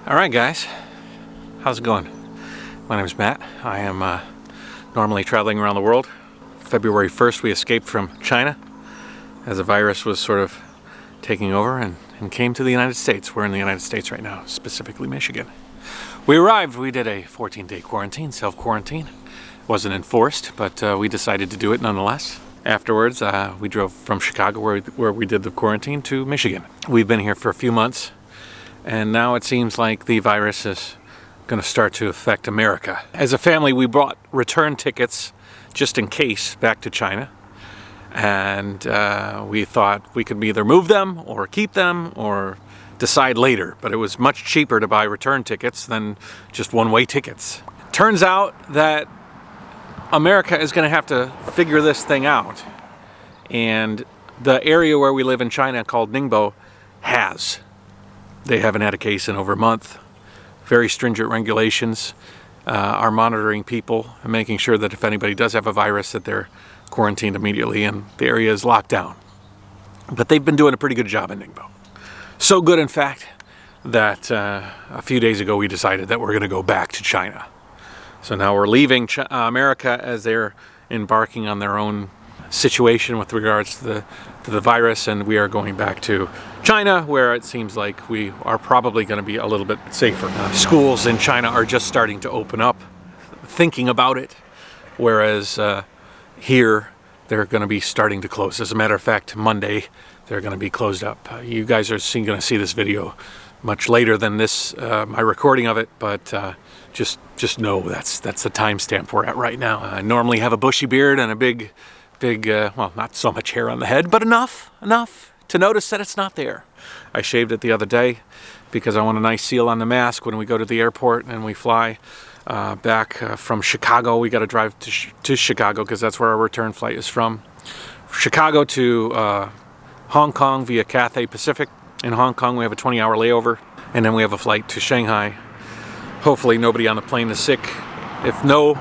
Alright guys, how's it going? My name is Matt. I am normally traveling around the world. February 1st we escaped from China as the virus was sort of taking over and came to the United States. We're in the United States right now, specifically Michigan. We arrived, we did a 14-day quarantine, self-quarantine. It wasn't enforced, but we decided to do it nonetheless. Afterwards, we drove from Chicago, where we did the quarantine, to Michigan. We've been here for a few months. And now it seems like the virus is going to start to affect America. As a family, we bought return tickets just in case back to China. And we thought we could either move them or keep them or decide later. But it was much cheaper to buy return tickets than just one-way tickets. Turns out that America is going to have to figure this thing out. And the area where we live in China called Ningbo has. They haven't had a case in over a month. Very stringent regulations are monitoring people and making sure that if anybody does have a virus that they're quarantined immediately and the area is locked down. But they've been doing a pretty good job in Ningbo. So good, in fact, that a few days ago we decided that we're going to go back to China. So now we're leaving America as they're embarking on their own situation with regards to the virus, and we are going back to China, where it seems like we are probably going to be a little bit safer. Schools in China are just starting to open up, thinking about it, whereas here they're going to be starting to close. As a matter of fact, Monday they're going to be closed up. You guys are going to see this video much later than this, my recording of it, but just know that's the timestamp we're at right now. I normally have a bushy beard and a big, well, not so much hair on the head, but enough to notice that it's not there. I shaved it the other day because I want a nice seal on the mask when we go to the airport and we fly back from Chicago. We got to drive to Chicago because that's where our return flight is from. Chicago to Hong Kong via Cathay Pacific. In Hong Kong we have a 20-hour layover, and then we have a flight to Shanghai. Hopefully nobody on the plane is sick. If no,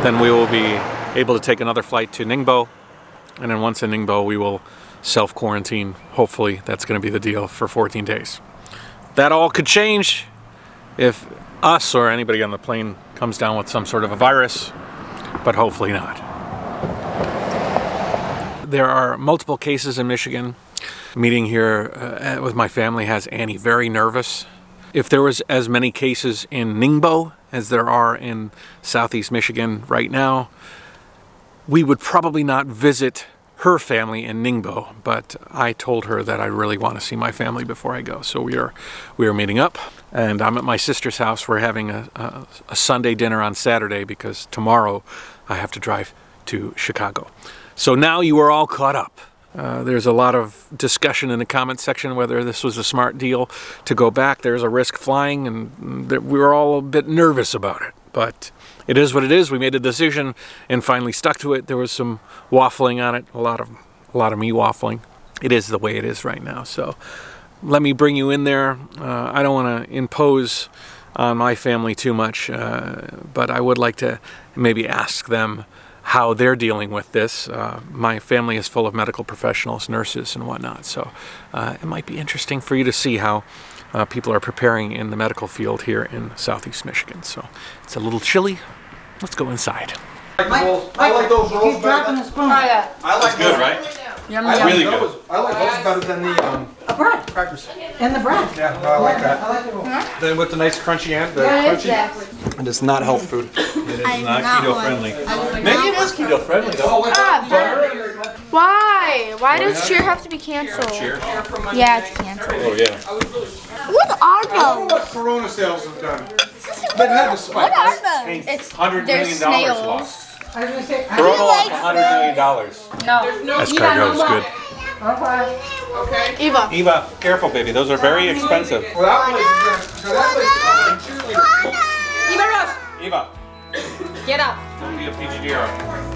then we will be able to take another flight to Ningbo, and then once in Ningbo we will self-quarantine. Hopefully that's going to be the deal for 14 days. That all could change if us or anybody on the plane comes down with some sort of a virus, but hopefully not. There are multiple cases in Michigan. Meeting here with my family has Annie very nervous. If there was as many cases in Ningbo as there are in southeast Michigan right now, we would probably not visit her family in Ningbo, but I told her that I really want to see my family before I go. So we are meeting up, and I'm at my sister's house. We're having a Sunday dinner on Saturday because tomorrow I have to drive to Chicago. So now you are all caught up. There's a lot of discussion in the comment section whether this was a smart deal to go back. There's a risk flying, and we were all a bit nervous about it. But it is what it is. We made a decision and finally stuck to it. There was some waffling on it, a lot of me waffling. It is the way it is right now. So let me bring you in there. I don't want to impose on my family too much, but I would like to maybe ask them how they're dealing with this. My family is full of medical professionals, nurses and whatnot, so it might be interesting for you to see how people are preparing in the medical field here in southeast Michigan. So it's a little chilly. Let's go inside. I like those rolls keep dropping the spoon. I like good, right? Yum, I yum. Really like good. those. I like those better than the Bread. crackers. And the bread. Yeah, I like that. I like the roll. Then with the nice crunchy end, the What is crunchy. that? And it's not health food. It is I not not keto one. friendly. Maybe it is keto friendly though. Why? Why does cheer have to be canceled? Cheer. Yeah, it's canceled. Oh yeah. What are I don't know those? what Corona sales have done. They've had the spike. What are those? It's They're $100 million snails. lost. I was gonna say, Corona lost like $100 million. No. Escargot is good. okay. Eva. Eva, careful, baby. Those are very expensive. Well, that place is good. That place is Eva Ross. Eva, Get up. don't be a PGDR.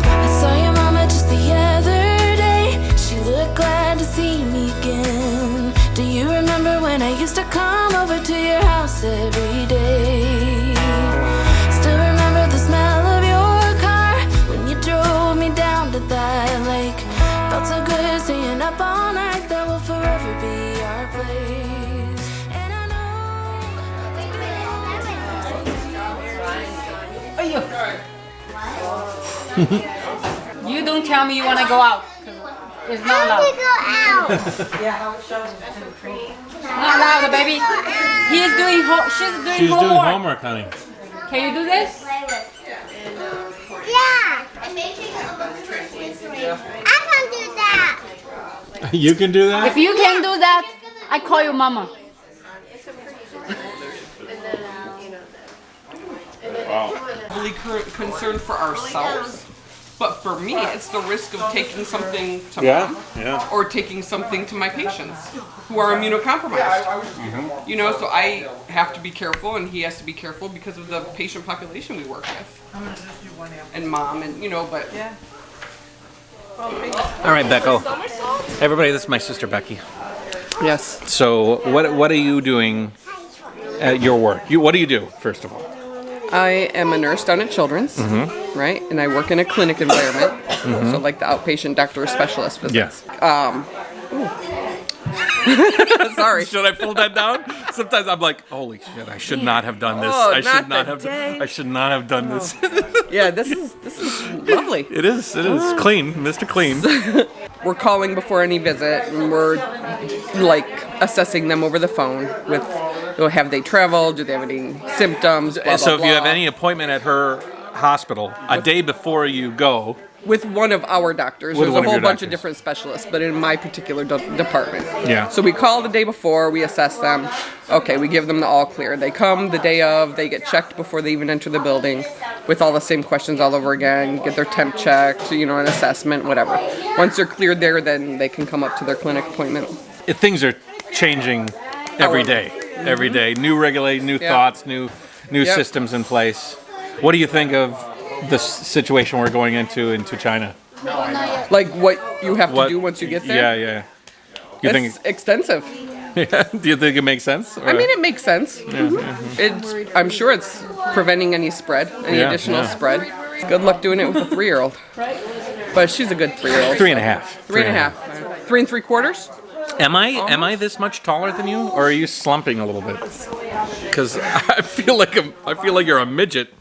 I saw your mama just the other day. She looked glad to see me again. Do you remember when I used to come over to your house every day? Still remember the smell of your car when you drove me down to that lake. Felt so good staying up all night. That will forever be our place. And I know You don't tell me you want to go out. 'Cause it's not allowed. Not allowed, baby. She's doing She's doing homework. homework, honey. Can you do this? Yeah. I can do that. You can do that? If you can do that, I call you mama. Really concerned for ourselves, but for me, it's the risk of taking something to mom Yeah. or taking something to my patients who are immunocompromised. You know, so I have to be careful, and he has to be careful because of the patient population we work with, and mom, and you know, but. All right, Becco. Everybody, this is my sister Becky. Yes. So, what are you doing at your work? What do you do, first of all? I am a nurse down at Children's, right? And I work in a clinic environment, so like the outpatient doctor specialist visits. Sorry. Should I pull that down? Sometimes I'm like, holy shit, I should not have done this. Oh, I should not not the have. day. I should not have done this. Yeah, this is lovely. It is clean, Mr. Clean. We're calling before any visit, and we're like assessing them over the phone with, have they traveled? Do they have any symptoms? Blah, So blah, if you have blah. any appointment at her hospital a day before you go, with one of our doctors, With there's one a of whole your bunch doctors. of different specialists, but in my particular department. Yeah. So we call the day before, we assess them. Okay, we give them the all clear. They come the day of, they get checked before they even enter the building with all the same questions all over again, get their temp checked, an assessment, whatever. Once they're cleared there, then they can come up to their clinic appointment. things are changing every day. Every day, new regulations, new thoughts, new systems in place. What do you think of the situation we're going into China? Like what you have to do once you get there? Yeah. You It's extensive. Do you think it makes sense? I mean, it makes sense. I'm sure it's preventing any spread, additional spread. Good luck doing it with a 3-year-old. But she's a good 3-year-old. 3.5. 3.5. 3 3/4. Am I this much taller than you, or are you slumping a little bit? Because I feel like you're a midget,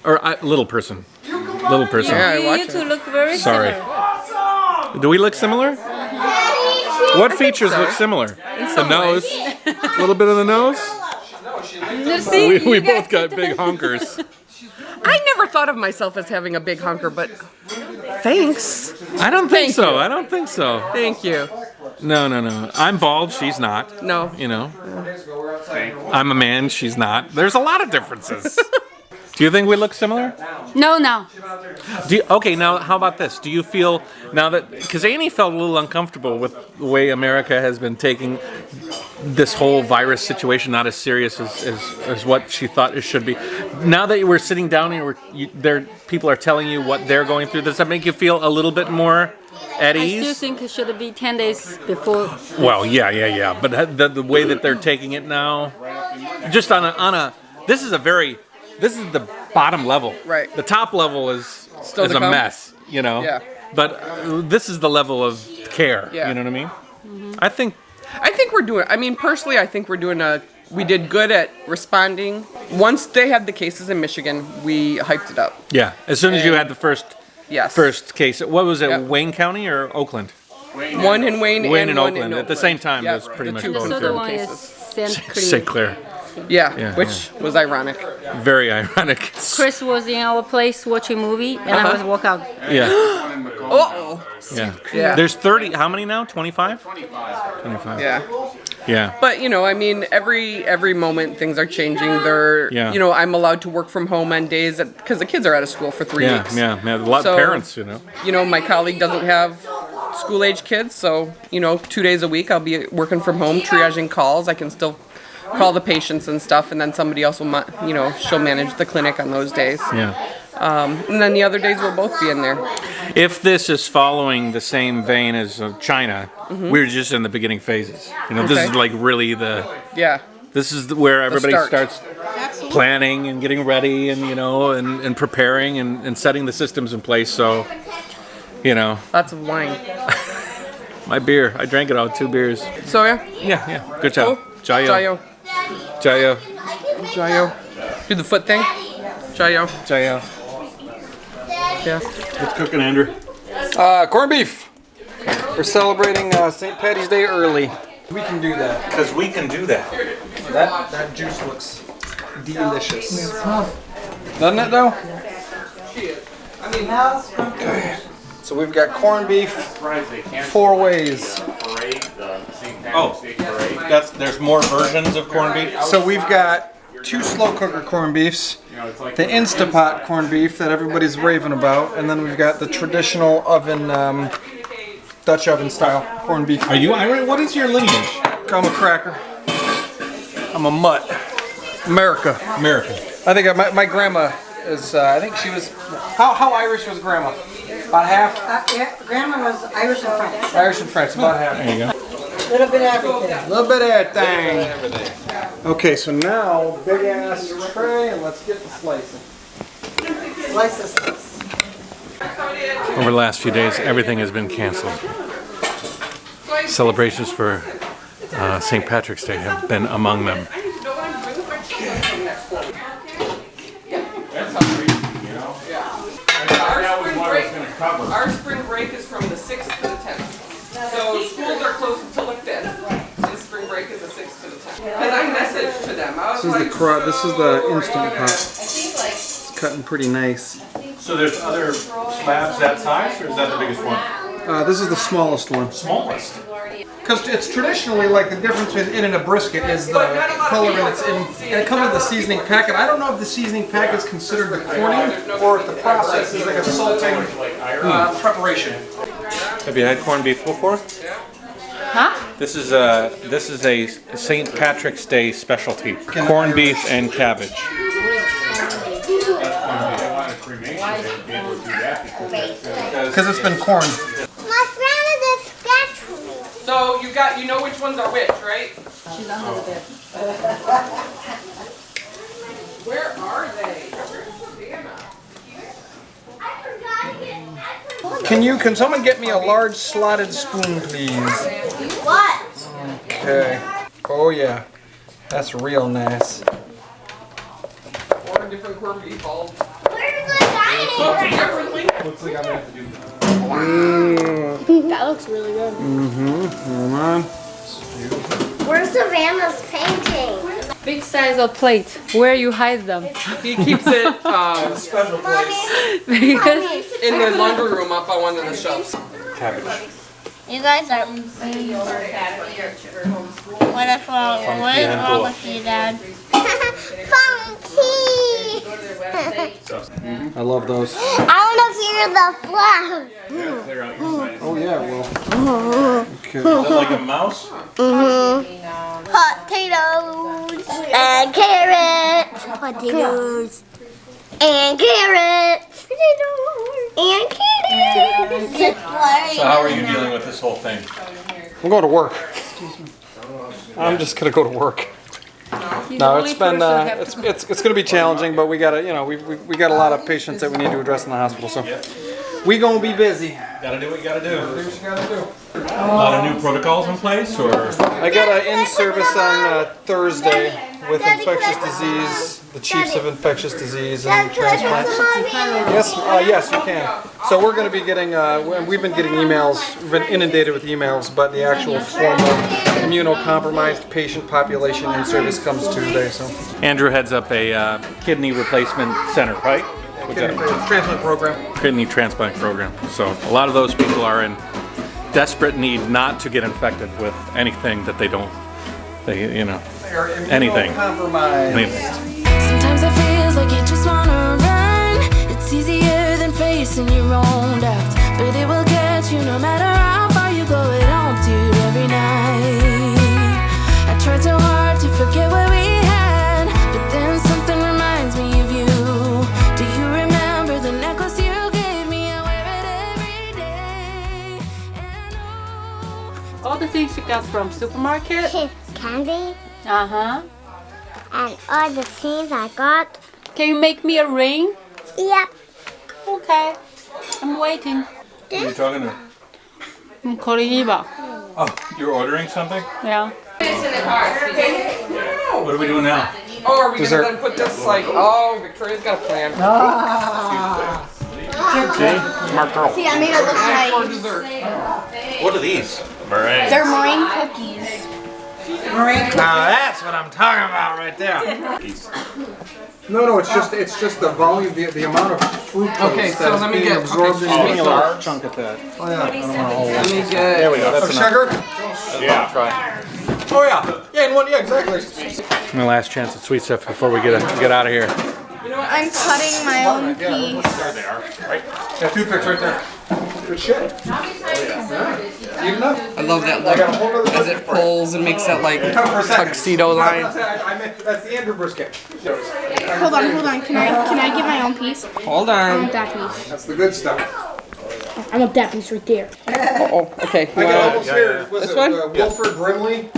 or little person. Little person. Yeah, I watch You it. two look very Sorry. similar. Do we look similar? What features look similar? The nose. A little bit of the nose. See, We both got big honkers. I never thought of myself as having a big hunker, but thanks. I don't think Thank so. you. I don't think so. Thank you. No. I'm bald. She's not. No. I'm a man. She's not. There's a lot of differences. Do you think we look similar? No. Okay, now how about this? Do you feel now that because Annie felt a little uncomfortable with the way America has been taking this whole virus situation not as serious as what she thought it should be. Now that we're sitting down and people are telling you what they're going through, does that make you feel a little bit more at I ease? still think it should be 10 days before. Well, yeah. But the way that they're taking it now, just on a this is the bottom level. Right. The top level is Still a to come? mess, Yeah. But this is the level of care. Yeah. You know what I mean? Mm-hmm. I think Personally, I think we did good at responding. Once they had the cases in Michigan, we hyped it up. yeah. As soon as you had the first case, what was it? Yep. Wayne County or Oakland? One in Wayne, Wayne and and one Oakland in at the same time. Yep. Was pretty The much two The both. other confirmed one is cases. St. Clair. Yeah, which was ironic. Very ironic. Chris was in our place watching movie, and I was walk out. Yeah. Uh-oh. Yeah. Yeah. There's 30. How many now? 25. 25. Yeah. Yeah. But every moment things are changing. I'm allowed to work from home on days because the kids are out of school for 3 weeks. Yeah. A lot So, of parents, My colleague doesn't have school-age kids, so 2 days a week I'll be working from home, triaging calls. I can still call the patients and stuff, and then somebody else will, she'll manage the clinic on those days. Yeah. And then the other days we'll both be in there. If this is following the same vein as China, we're just in the beginning phases. This is like really this is where everybody start. starts planning and getting ready and and preparing and setting the systems in place. So, Lots of wine. my beer, I drank it all, 2 beers. So Yeah. Good job. Jayoe. Jayoe. Jayoe. Do the foot thing. Jayoe. Jayoe. Yeah. What's cooking, Andrew? Corned beef. We're celebrating St. Patty's Day early. We can do that. Because we can do that. That juice looks delicious. Doesn't it though? Okay. So we've got corned beef 4 ways. Oh, there's more versions of corned beef? So we've got 2 slow cooker corned beefs, the Instapot corned beef that everybody's raving about, and then we've got the traditional oven, Dutch oven style corned beef. Are you Irish? What is your lineage? I'm a cracker. I'm a mutt. America. American. I think my grandma is, I think she was, how Irish was grandma? About half? Yeah, Grandma was Irish and French. Irish and French, about half. There you go. A little bit of everything. A little bit of everything. Okay, so now, big ass tray, and let's get the slicing. Slices. Over the last few days, everything has been canceled. Celebrations for St. Patrick's Day have been among them. Our spring break is from the 6th to the 10th. So schools are closed until the 5th. And spring break is the 6th to the 10th. Because I messaged to them. I was like, This is the Instant Pot. It's cutting pretty nice. So there's other slabs that size, or is that the biggest one? This is the smallest one. Smallest. Because it's traditionally like the difference between it and a brisket is the color and it's in, and it comes with the seasoning packet. I don't know if the seasoning packet is considered the corning or if the process is like a salting preparation. Have you had corned beef before? Huh? This is a St. Patrick's Day specialty. Corned beef and cabbage. Because it's been corned. My friend is a sketch for me. so you know which ones are which, right? Where are they? Can someone get me a large slotted spoon, please? What? Okay. Oh yeah, that's real nice. 4 different corned beef balls. Where's the dining? Differently. Looks like I'm gonna have to do. That looks really good. Hold on. Where's Savannah's painting? Big size of plate. Where you hide them? He keeps it Special place. Because in the laundry room up on one of the shelves. Cabbage. You guys are. What is wrong with you, Dad? Funky! I love those. I want to hear the flower. Oh yeah, well. Okay. Is that like a mouse? Potatoes and carrots. Potatoes and carrots. And carrots. So how are you dealing with this whole thing? I'm going to work. I'm just gonna go to work. No, it's been it's gonna be challenging, but we gotta we got a lot of patients that we need to address in the hospital, so we gonna be busy. Gotta do what you gotta do. Do what you gotta do. A lot of new protocols in place, or? I got an in-service on Thursday with infectious disease, the chiefs of infectious disease and transplant. Yes, you can. So we're going to be getting, we've been getting emails, we've been inundated with emails, but the actual formal immunocompromised patient population in service comes Tuesday. So Andrew heads up a kidney replacement center, right? transplant program. Kidney transplant program. So a lot of those people are in desperate need not to get infected with anything that they anything. Compromised. Anything. Sometimes it feels like you just wanna run. It's easier than facing your own doubts, but it will get you no matter how far you go. It haunts you every night. I tried so hard to forget what we had, but then something reminds me of you. Do you remember the necklace you gave me? I wear it every day. And all the things you got from supermarket. Candy Uh-huh. and all the things I got. Can you make me a ring? Yep. Okay. I'm waiting. Who are you talking to? I'm calling Eva. Oh, you're ordering something? Yeah. What are we doing now? Oh, are we Dessert. gonna then put this like? Oh, Victoria's got a plan. Smart girl. See, I made it look For nice. dessert. What are these? They're meringue cookies. Now that's what I'm talking about right there. No, it's just the volume, the amount of fructose Okay, so that's let me being get absorbed okay, into sweet the a milk. large chunk of that. Oh yeah. Let me get. There we go. That's Of enough. sugar? Yeah. Try. Oh yeah. Yeah, in one. Yeah, exactly. My last chance at sweet stuff before we get out of here. I'm cutting my own piece. Yeah, toothpicks right there. Good shit. Even enough. I love that I got a look whole other as it pulls and makes that like tuxedo line. That's the Andrew brisket. Hold on. Can I get my own piece? Hold I on. want that piece. That's the good stuff. I want that piece right there. Oh, okay. I got almost here. Was This it one? Wilford Brimley?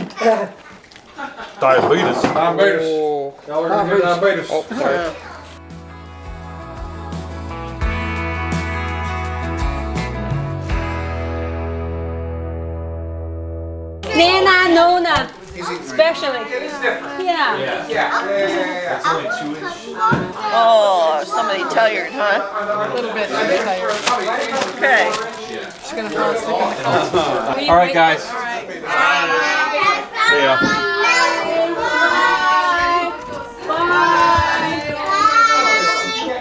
Diabetes. Diabetes. Oh. Y'all are gonna get diabetes. Oh, sorry. Nana, Nona, especially. Yeah. Oh, somebody tired, huh? A little bit. She's tired. Okay. She's gonna fall asleep in the car. All right, guys. See ya.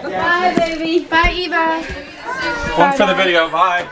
Bye, baby. Bye, Eva. One for the video. Bye.